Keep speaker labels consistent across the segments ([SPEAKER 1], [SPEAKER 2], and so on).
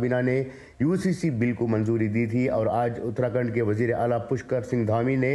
[SPEAKER 1] काबीना ने UCC bill को मंजूरी दी थी और आज उत्तराखंड के वजीर आला पुष्कर सिंह धामी ने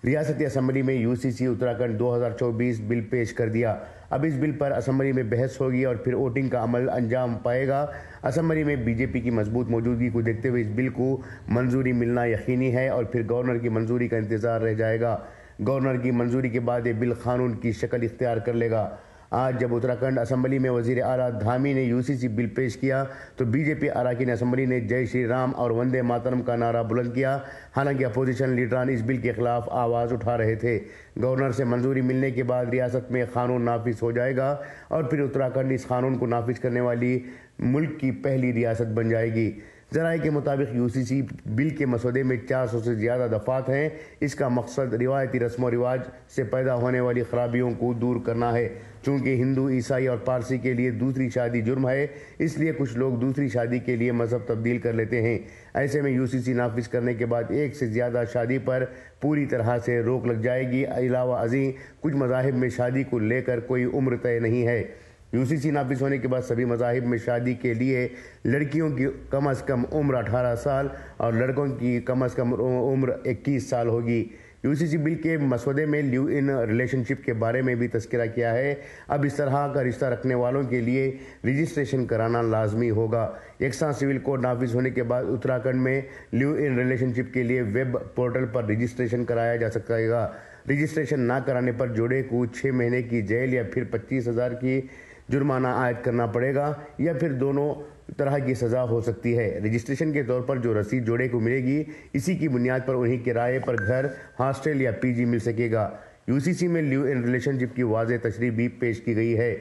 [SPEAKER 1] रियासती असम्बली में यूसीसी उत्तराखंड 2024 बिल पेश कर दिया। अब इस बिल पर असम्बली में बहस होगी और फिर वोटिंग का अमल अंजाम पाएगा। असम्बली में बीजेपी की मजबूत मौजूदगी को देखते हुए इस बिल को मंजूरी मिलना यकीनी है और फिर गवर्नर की मंजूरी का इंतजार रह जाएगा। गवर्नर की मंजूरी के बाद ये बिल कानून की शक्ल इख्तियार कर लेगा। आज जब उत्तराखंड असम्बली में वजीर आला धामी ने यूसीसी बिल पेश किया तो बीजेपी अरकान असम्बली ने जय श्री राम और वंदे मातरम का नारा बुलंद किया। हालांकि अपोजिशन लीडरान इस बिल के खिलाफ आवाज़ उठा रहे थे। गवर्नर से मंजूरी मिलने के बाद रियासत में कानून नाफिज हो जाएगा और फिर उत्तराखंड इस कानून को नाफिज करने वाली मुल्क की पहली रियासत बन जाएगी। ज़राए के मुताबिक यूसीसी बिल के मसौदे में 400 से ज़्यादा दफ़ात हैं। इसका मकसद रिवायती रस्म व रिवाज से पैदा होने वाली खराबियों को दूर करना है। चूँकि हिंदू, ईसाई और पारसी के लिए दूसरी शादी जुर्म है, इसलिए कुछ लोग दूसरी शादी के लिए मजहब तब्दील कर लेते हैं। ऐसे में यूसीसी नाफिज करने के बाद एक से ज़्यादा शादी पर पूरी तरह से रोक लग जाएगी। अलावा अज़ीं कुछ मज़ाहिब में शादी को लेकर कोई उम्र तय नहीं है। यूसीसी नाफिज होने के बाद सभी मज़ाहिब में शादी के लिए लड़कियों की कम से कम उम्र 18 साल और लड़कों की कम से कम उम्र 21 साल होगी। यूसीसी बिल के मसौदे में लिव इन रिलेशनशिप के बारे में भी तस्करा किया है। अब इस तरह का रिश्ता रखने वालों के लिए रजिस्ट्रेशन कराना लाजमी होगा। यकसा सिविल कोड नाफिज होने के बाद उत्तराखंड में लिव इन रिलेशनशिप के लिए वेब पोर्टल पर रजिस्ट्रेशन कराया जा सकेगा। रजिस्ट्रेशन ना कराने पर जोड़े को 6 महीने की जेल या फिर 25,000 की जुर्माना आयद करना पड़ेगा या फिर दोनों तरह की सज़ा हो सकती है। रजिस्ट्रेशन के तौर पर जो रसीद जोड़े को मिलेगी, इसी की बुनियाद पर उन्हीं किराए पर घर, हॉस्टल या पीजी मिल सकेगा। यूसीसी में लिव इन रिलेशनशिप की वाज़ेह तशरीह भी पेश की गई है।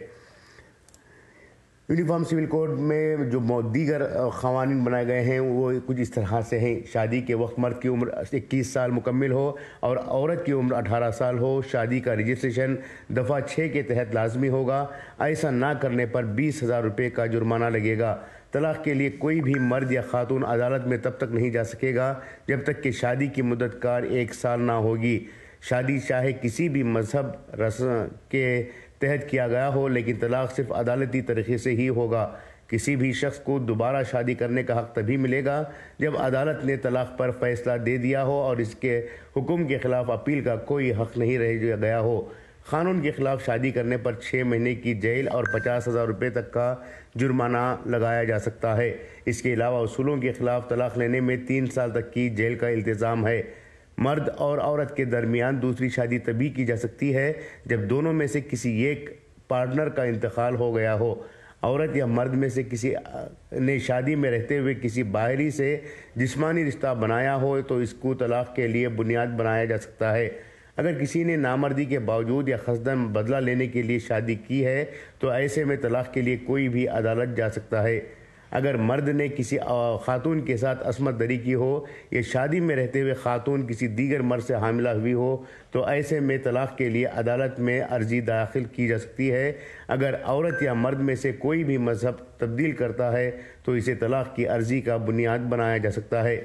[SPEAKER 1] यूनिफॉर्म सिविल कोड में जो दीगर क़वानीन बनाए गए हैं वो कुछ इस तरह से हैं। शादी के वक्त मर्द की उम्र 21 साल मुकम्मिल हो और औरत की उम्र 18 साल हो। शादी का रजिस्ट्रेशन दफ़ा 6 के तहत लाजमी होगा। ऐसा ना करने पर 20,000 रुपये का जुर्माना लगेगा। तलाक़ के लिए कोई भी मर्द या खातून अदालत में तब तक नहीं जा सकेगा जब तक कि शादी की मुद्दत कार 1 साल ना होगी। शादी चाहे किसी भी मजहब रस्म के तहत किया गया हो, लेकिन तलाक सिर्फ अदालती तरीके से ही होगा। किसी भी शख्स को दोबारा शादी करने का हक़ तभी मिलेगा जब अदालत ने तलाक पर फैसला दे दिया हो और इसके हुक्म के खिलाफ अपील का कोई हक़ नहीं रह गया हो। कानून के खिलाफ शादी करने पर 6 महीने की जेल और 50,000 रुपये तक का जुर्माना लगाया जा सकता है। इसके अलावा उसूलों के खिलाफ तलाक लेने में 3 साल तक की जेल का इल्तिज़ाम है। मर्द और औरत के दरमियान दूसरी शादी तभी की जा सकती है जब दोनों में से किसी एक पार्टनर का इंतकाल हो गया हो। औरत या मर्द में से किसी ने शादी में रहते हुए किसी बाहरी से जिस्मानी रिश्ता बनाया हो तो इसको तलाक के लिए बुनियाद बनाया जा सकता है। अगर किसी ने नामर्दी के बावजूद या क़सदन बदला लेने के लिए शादी की है तो ऐसे में तलाक के लिए कोई भी अदालत जा सकता है। अगर मर्द ने किसी खातून के साथ असमत दरी की हो या शादी में रहते हुए खातून किसी दीगर मर्द से हामिला हुई हो तो ऐसे में तलाक के लिए अदालत में अर्जी दाखिल की जा सकती है। अगर औरत या मर्द में से कोई भी मजहब तब्दील करता है तो इसे तलाक की अर्जी का बुनियाद बनाया जा सकता है।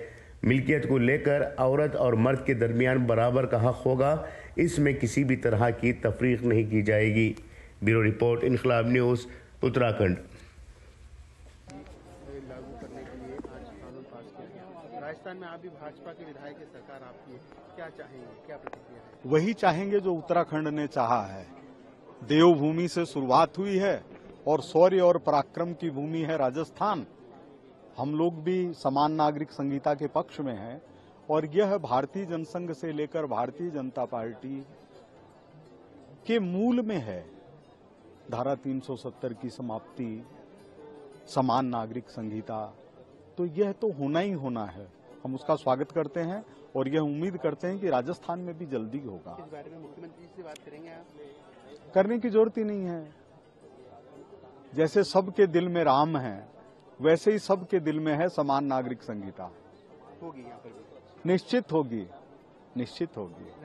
[SPEAKER 1] मिल्कियत को लेकर औरत और मर्द के दरमियान बराबर का हक़ होगा। इसमें किसी भी तरह की तफरीक नहीं की जाएगी। ब्यूरो रिपोर्ट, इनकलाब न्यूज़, उत्तराखंड।
[SPEAKER 2] राजस्थान में आप भी भाजपा के विधायक की सरकार आपकी है, क्या चाहेंगे, क्या प्रतिक्रिया है?
[SPEAKER 3] वही चाहेंगे जो उत्तराखंड ने चाहा है। देवभूमि से शुरुआत हुई है और शौर्य और पराक्रम की भूमि है राजस्थान। हम लोग भी समान नागरिक संहिता के पक्ष में हैं और यह भारतीय जनसंघ से लेकर भारतीय जनता पार्टी के मूल में है। धारा 370 की समाप्ति, समान नागरिक संहिता, तो यह तो होना ही होना है। हम उसका स्वागत करते हैं और यह उम्मीद करते हैं कि राजस्थान में भी जल्दी होगा।
[SPEAKER 2] इस बारे में मुख्यमंत्री से बात करेंगे आप?
[SPEAKER 3] करने की जरूरत ही नहीं है। जैसे सबके दिल में राम है वैसे ही सबके दिल में है समान नागरिक संहिता।
[SPEAKER 2] होगी यहाँ पर भी?
[SPEAKER 3] निश्चित होगी, निश्चित होगी।